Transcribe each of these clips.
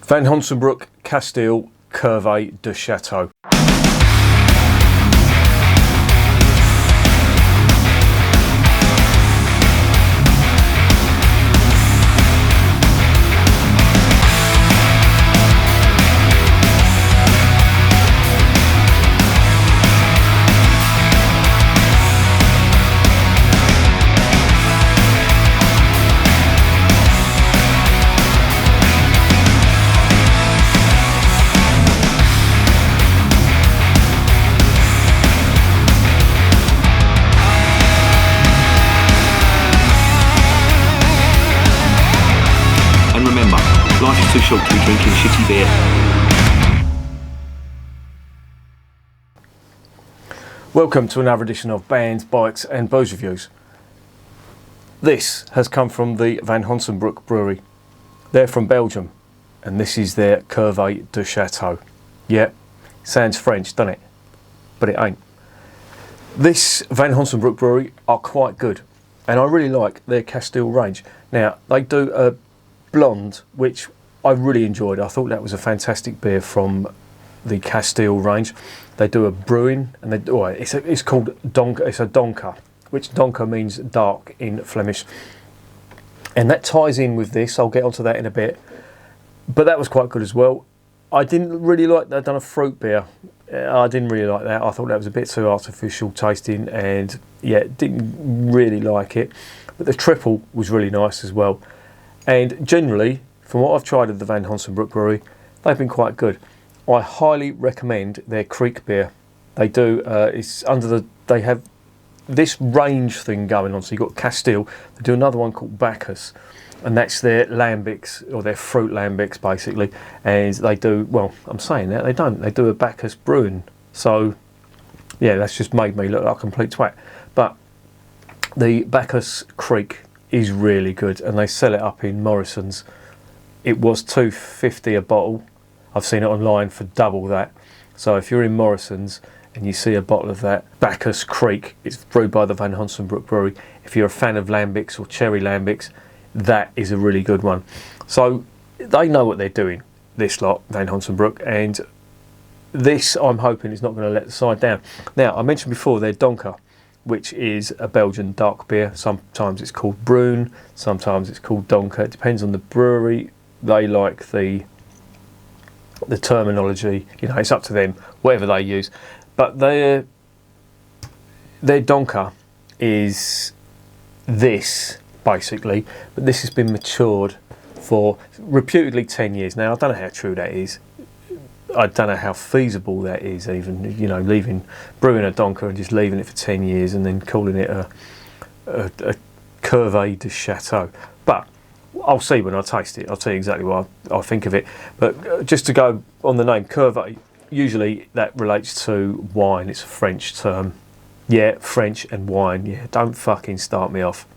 Van Honsebrouck, Kasteel, Cuvée de Chateau. Life is too short to be drinking shitty beer. Welcome to another edition of Bands, Bikes and Booze Reviews. This has come from the Van Honsebrouck Brewery. They're from Belgium and this is their Cuvée de Chateau. Yeah, sounds French, doesn't it? But it ain't. This Van Honsebrouck Brewery are quite good and I really like their Kasteel range. Now, they do a blonde, which I really enjoyed. I thought that was a fantastic beer from the Kasteel range. They do a brewing, and it's called Donker. It's a Donker, which Donker means dark in Flemish, and that ties in with this. I'll get onto that in a bit, but that was quite good as well. I didn't really like they'd done a fruit beer. I didn't really like that. I thought that was a bit too artificial tasting, and yeah, didn't really like it. But the triple was really nice as well. And generally, from what I've tried at the Van Honsebrouck Brewery, they've been quite good. I highly recommend their Creek beer. They do. They have this range thing going on. So you've got Kasteel. They do another one called Bacchus, and that's their lambics or their fruit lambics basically. And they do. Well, I'm saying that they don't. They do a Bacchus brewing. So yeah, that's just made me look like a complete twat. But the Bacchus Creek is really good, and they sell it up in Morrison's. It was $2.50 a bottle. I've seen it online for double that. So if you're in Morrison's and you see a bottle of that Bacchus Creek, it's brewed by the Van Honsebrouck Brewery. If you're a fan of lambics or cherry lambics, that is a really good one. So they know what they're doing, this lot, Van Honsebrouck, and this I'm hoping is not going to let the side down. Now, I mentioned before their Donker, which is a Belgian dark beer. Sometimes it's called Bruin, sometimes it's called Donker. It depends on the brewery. They like the terminology, you know, it's up to them, whatever they use. But their Donker is this, basically, but this has been matured for reputedly 10 years. Now, I don't know how true that is. I don't know how feasible that is, even, you know, brewing a Donker and just leaving it for 10 years and then calling it a Cuvée de Chateau. But I'll see when I taste it. I'll tell you exactly what I think of it. But just to go on the name, Cuvée, usually that relates to wine. It's a French term. Yeah, French and wine. Yeah, don't fucking start me off.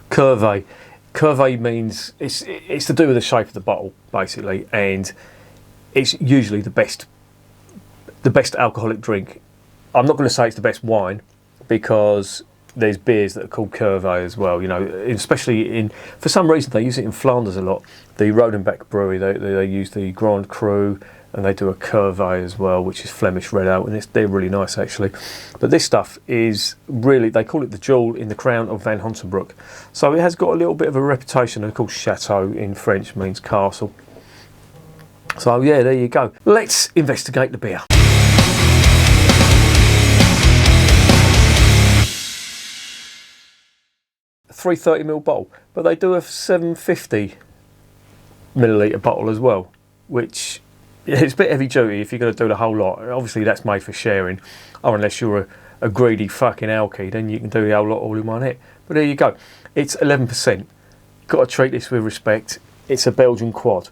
Cuvée. Cuvée means, it's to do with the shape of the bottle, basically, and it's usually the best alcoholic drink. I'm not going to say it's the best wine, because there's beers that are called Cuvée as well, you know, especially for some reason they use it in Flanders a lot. The Rodenbach Brewery, they use the Grand Cru, and they do a Cuvée as well, which is Flemish red ale, and they're really nice actually. But this stuff is really, they call it the jewel in the crown of Van Honsebrouck. So it has got a little bit of a reputation. Of course, Chateau in French means castle. So yeah, there you go. Let's investigate the beer. A 330ml bottle, but they do a 750 millilitre bottle as well, which it's a bit heavy duty if you're going to do the whole lot. Obviously that's made for sharing, or unless you're a greedy fucking alky, then you can do the whole lot all in one hit. But there you go. It's 11%. Got to treat this with respect. It's a Belgian quad.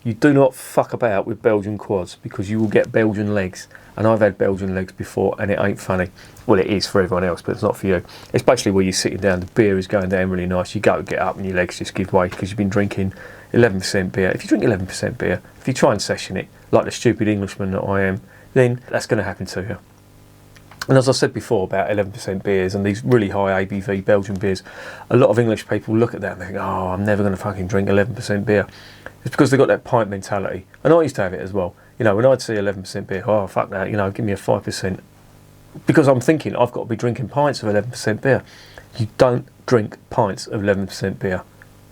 You do not fuck about with Belgian quads, because you will get Belgian legs. And I've had Belgian legs before and it ain't funny. Well, it is for everyone else, but it's not for you. It's basically where you're sitting down, the beer is going down really nice. You go to get up and your legs just give way because you've been drinking 11% beer. If you drink 11% beer, if you try and session it, like the stupid Englishman that I am, then that's going to happen to you. And as I said before about 11% beers and these really high ABV Belgian beers, a lot of English people look at that and they think, oh, I'm never going to fucking drink 11% beer. It's because they've got that pint mentality. And I used to have it as well. You know, when I'd see 11% beer, oh, fuck that, you know, give me a 5%. Because I'm thinking I've got to be drinking pints of 11% beer. You don't drink pints of 11% beer.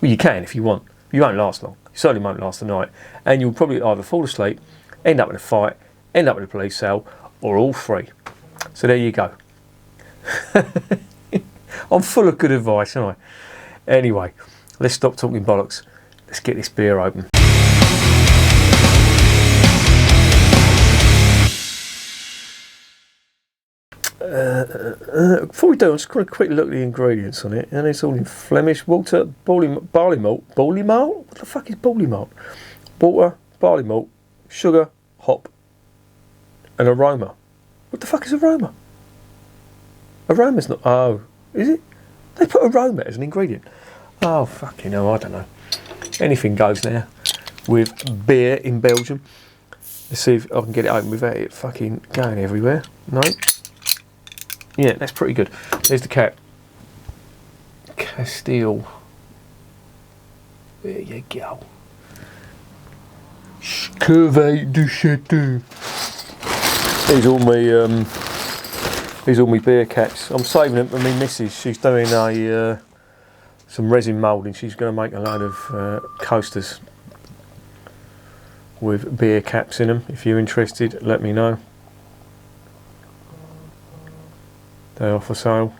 Well, you can if you want. You won't last long. You certainly won't last the night. And you'll probably either fall asleep, end up in a fight, end up in a police cell, or all three. So there you go. I'm full of good advice, aren't I? Anyway, let's stop talking bollocks. Let's get this beer open. Before we do, I'm just going to quickly look at the ingredients on it, and it's all in Flemish. Water, barley malt. Barley malt? What the fuck is barley malt? Water, barley malt, sugar, hop, and aroma. What the fuck is aroma? Aroma's not... Oh, is it? They put aroma as an ingredient. Oh, fucking hell, I don't know. Anything goes now with beer in Belgium. Let's see if I can get it open without it fucking going everywhere. No. Yeah, that's pretty good. There's the cap. Kasteel. There you go. Cuvée du Chateau. These are all my beer caps. I'm saving them for my missus. She's doing some resin moulding. She's going to make a load of coasters with beer caps in them. If you're interested, let me know. They're off for sale.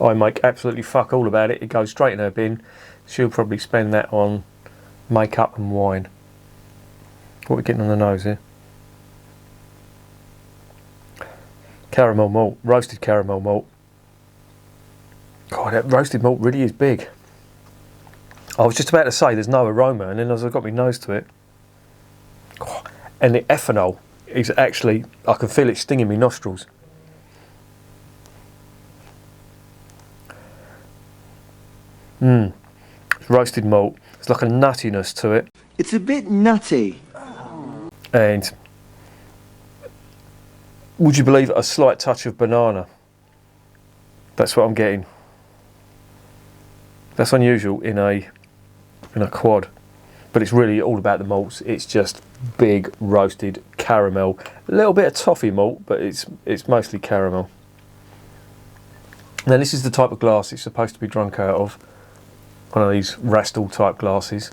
I make absolutely fuck all about it. It goes straight in her bin. She'll probably spend that on makeup and wine. What are we getting on the nose here? Caramel malt, roasted caramel malt. God, that roasted malt really is big. I was just about to say there's no aroma, and then as I got my nose to it, and the ethanol is actually, I can feel it stinging my nostrils. It's roasted malt. It's like a nuttiness to it. It's a bit nutty. And would you believe a slight touch of banana? That's what I'm getting. That's unusual in a quad, but it's really all about the malts. It's just big roasted caramel, a little bit of toffee malt, but it's mostly caramel. Now this is the type of glass it's supposed to be drunk out of, one of these Kasteel type glasses,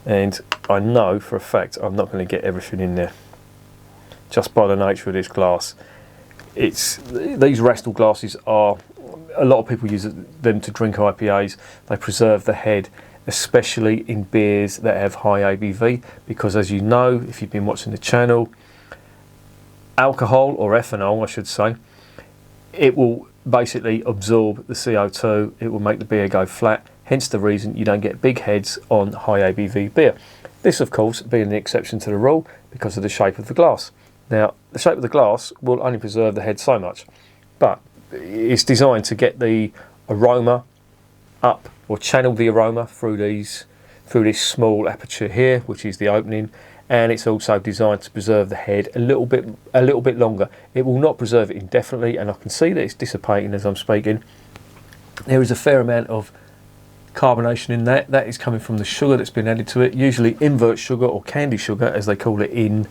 and I know for a fact I'm not going to get everything in there. Just by the nature of this glass. These Kasteel glasses are, a lot of people use them to drink IPAs. They preserve the head, especially in beers that have high ABV, because as you know, if you've been watching the channel, alcohol, or ethanol I should say, it will basically absorb the CO2, it will make the beer go flat, hence the reason you don't get big heads on high ABV beer. This of course being the exception to the rule because of the shape of the glass. Now, the shape of the glass will only preserve the head so much, but it's designed to get the aroma up, or channel the aroma through this small aperture here, which is the opening, and it's also designed to preserve the head a little bit longer. It will not preserve it indefinitely, and I can see that it's dissipating as I'm speaking. There is a fair amount of carbonation in that. That is coming from the sugar that's been added to it, usually invert sugar or candy sugar as they call it in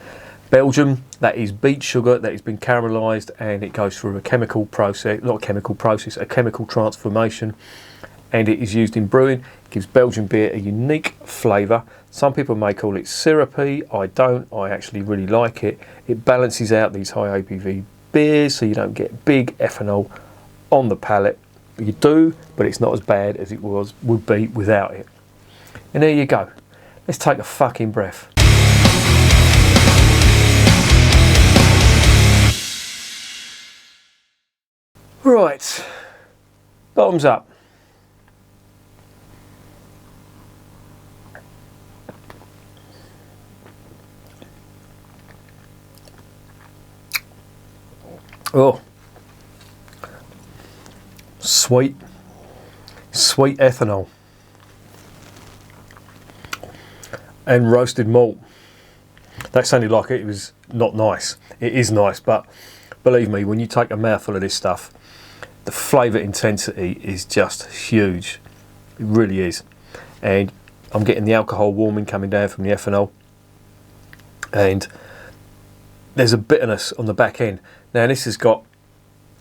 Belgium. That is beet sugar that has been caramelised, and it goes through a chemical process, not a chemical process, a chemical transformation, and it is used in brewing. It gives Belgian beer a unique flavour. Some people may call it syrupy. I don't. I actually really like it. It balances out these high ABV beers so you don't get big ethanol on the palate. You do, but it's not as bad as it would be without it. And there you go. Let's take a fucking breath. Right, bottoms up. Oh, sweet ethanol and roasted malt. That sounded like it was not nice. It is nice, but believe me, when you take a mouthful of this stuff, the flavour intensity is just huge. It really is. And I'm getting the alcohol warming coming down from the ethanol. And there's a bitterness on the back end. Now this has got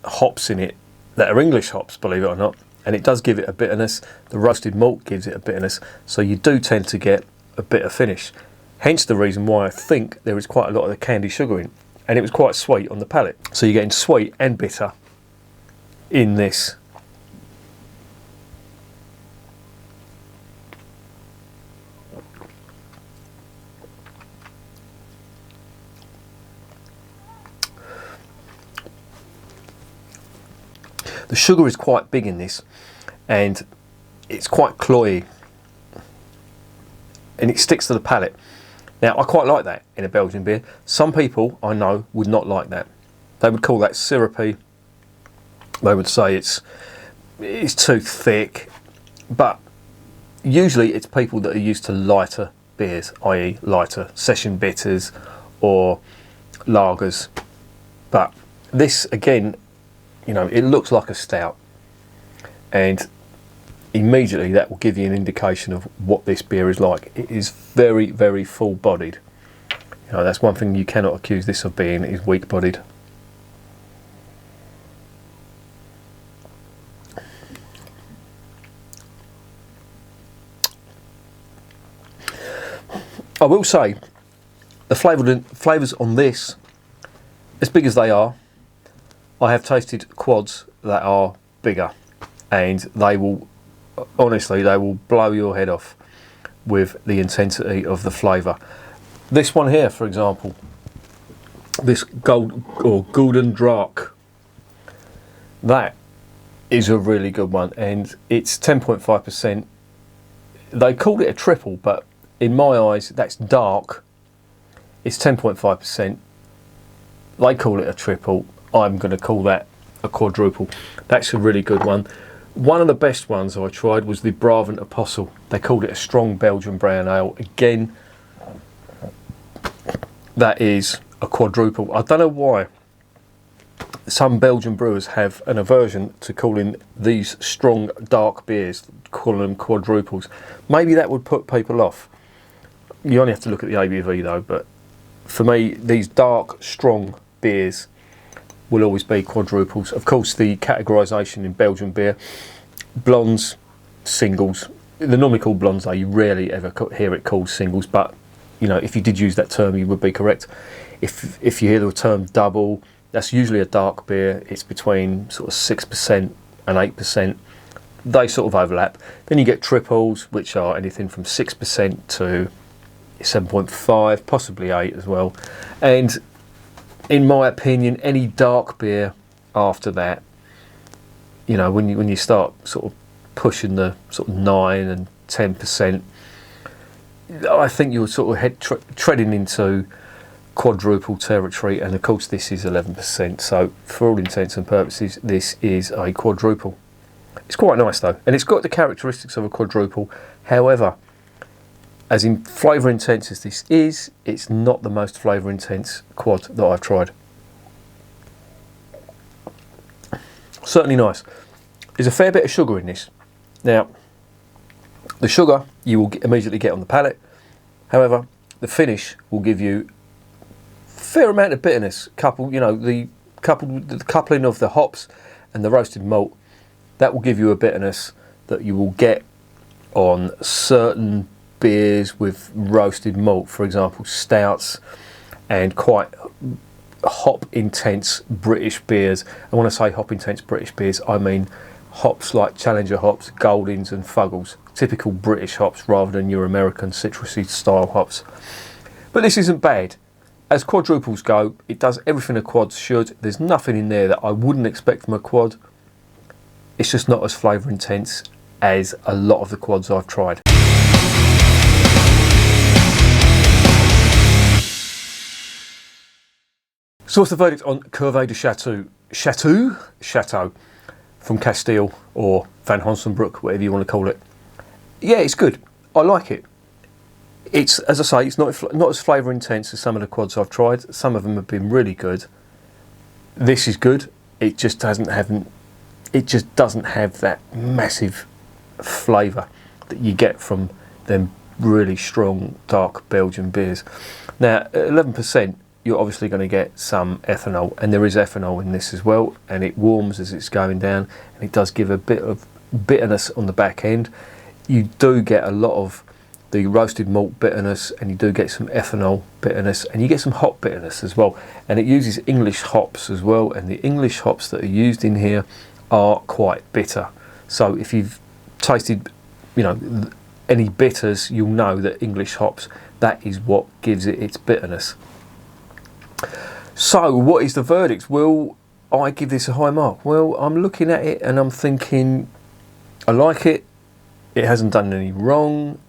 hops in it that are English hops, believe it or not. And it does give it a bitterness. The roasted malt gives it a bitterness. So you do tend to get a bitter finish. Hence the reason why I think there is quite a lot of the candy sugar in. And it was quite sweet on the palate. So you're getting sweet and bitter in this. The sugar is quite big in this, and it's quite cloyy, and it sticks to the palate. Now, I quite like that in a Belgian beer. Some people I know would not like that. They would call that syrupy. They would say it's too thick, but usually it's people that are used to lighter beers, i.e. lighter session bitters or lagers. But this, again, you know, it looks like a stout, and immediately that will give you an indication of what this beer is like. It is very, very full-bodied. You know, that's one thing you cannot accuse this of being, is weak-bodied. I will say, the flavours on this, as big as they are, I have tasted quads that are bigger, and they will, honestly, they will blow your head off with the intensity of the flavour. This one here, for example, this Golden Dark, that is a really good one, and it's 10.5%. They called it a triple, but in my eyes, that's dark. It's 10.5%. They call it a triple. I'm going to call that a quadruple. That's a really good one. One of the best ones I tried was the Brabant Apostle. They called it a strong Belgian brown ale. Again, that is a quadruple. I don't know why some Belgian brewers have an aversion to calling these strong dark beers, calling them quadruples. Maybe that would put people off. You only have to look at the ABV though, but for me, these dark, strong beers will always be quadruples. Of course, the categorisation in Belgian beer, blondes, singles. They're normally called blondes though, you rarely ever hear it called singles, but you know, if you did use that term, you would be correct. If you hear the term double, that's usually a dark beer. It's between sort of 6% and 8%. They sort of overlap. Then you get triples, which are anything from 6% to 7.5, possibly 8 as well. And in my opinion, any dark beer after that, you know, when you start sort of pushing the sort of 9 and 10%, I think you're sort of treading into quadruple territory. And of course, this is 11%. So for all intents and purposes, this is a quadruple. It's quite nice though, and it's got the characteristics of a quadruple. However, as in flavour intense as this is, it's not the most flavour intense quad that I've tried. Certainly nice. There's a fair bit of sugar in this. Now, the sugar you will immediately get on the palate. However, the finish will give you a fair amount of bitterness. The coupling of the hops and the roasted malt, that will give you a bitterness that you will get on certain beers with roasted malt, for example stouts and quite hop intense British beers. And when I say hop intense British beers, I mean hops like Challenger hops, Goldings and Fuggles, typical British hops rather than your American citrusy style hops. But this isn't bad. As quadruples go, it does everything a quad should. There's nothing in there that I wouldn't expect from a quad. It's just not as flavour intense as a lot of the quads I've tried. So what's the verdict on Cuvée de Chateau? Chateau from Kasteel or Van Honsebrouck, whatever you want to call it. Yeah, it's good. I like it. It's, as I say, it's not as flavour intense as some of the quads I've tried. Some of them have been really good. This is good. It just doesn't have that massive flavour that you get from them really strong dark Belgian beers. Now at 11%, you're obviously going to get some ethanol, and there is ethanol in this as well, and it warms as it's going down, and it does give a bit of bitterness on the back end. You do get a lot of the roasted malt bitterness, and you do get some ethanol bitterness, and you get some hop bitterness as well, and it uses English hops as well, and the English hops that are used in here are quite bitter. So if you've tasted, you know, any bitters, you'll know that English hops, that is what gives it its bitterness. So what is the verdict? Will I give this a high mark? Well, I'm looking at it and I'm thinking I like it. It hasn't done any wrong.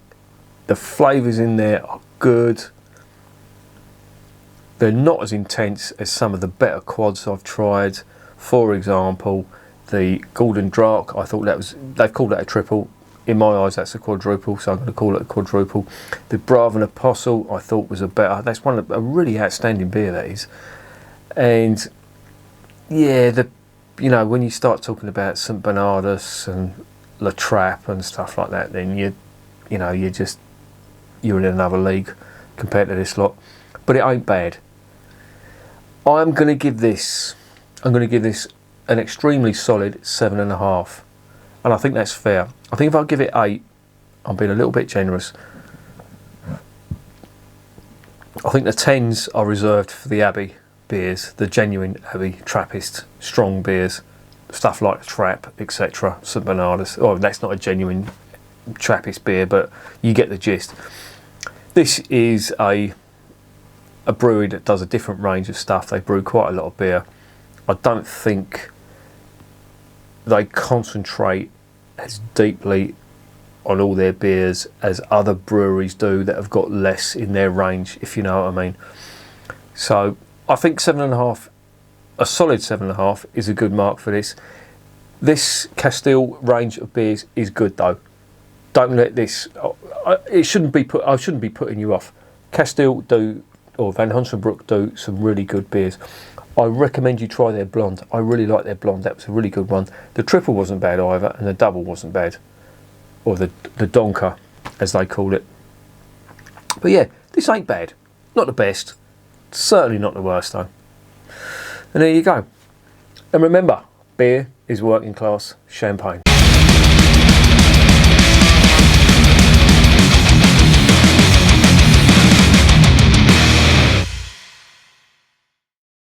The flavours in there are good. They're not as intense as some of the better quads I've tried. For example, the Golden Dark, I thought they've called that a triple. In my eyes, that's a quadruple, so I'm going to call it a quadruple. The Brave and Apostle, I thought was that's a really outstanding beer, that is. And yeah, when you start talking about St Bernardus and La Trappe and stuff like that, then you're in another league compared to this lot. But it ain't bad. I'm going to give this an extremely solid 7.5, and I think that's fair. I think if I give it 8, I'm being a little bit generous. I think the 10s are reserved for the Abbey beers, the genuine Abbey Trappist strong beers, stuff like Trappe, etc. St Bernardus. Oh, that's not a genuine Trappist beer, but you get the gist. This is a brewery that does a different range of stuff. They brew quite a lot of beer. I don't think they concentrate as deeply on all their beers as other breweries do that have got less in their range, if you know what I mean. So I think 7.5, a solid 7.5 is a good mark for this. This Kasteel range of beers is good though. Don't let this, I shouldn't be putting you off. Kasteel or Van Honsebrouck do some really good beers. I recommend you try their blonde. I really like their blonde. That was a really good one. The triple wasn't bad either, and the double wasn't bad. Or the Donker, as they call it. But yeah, this ain't bad. Not the best. Certainly not the worst though. And there you go. And remember, beer is working class champagne.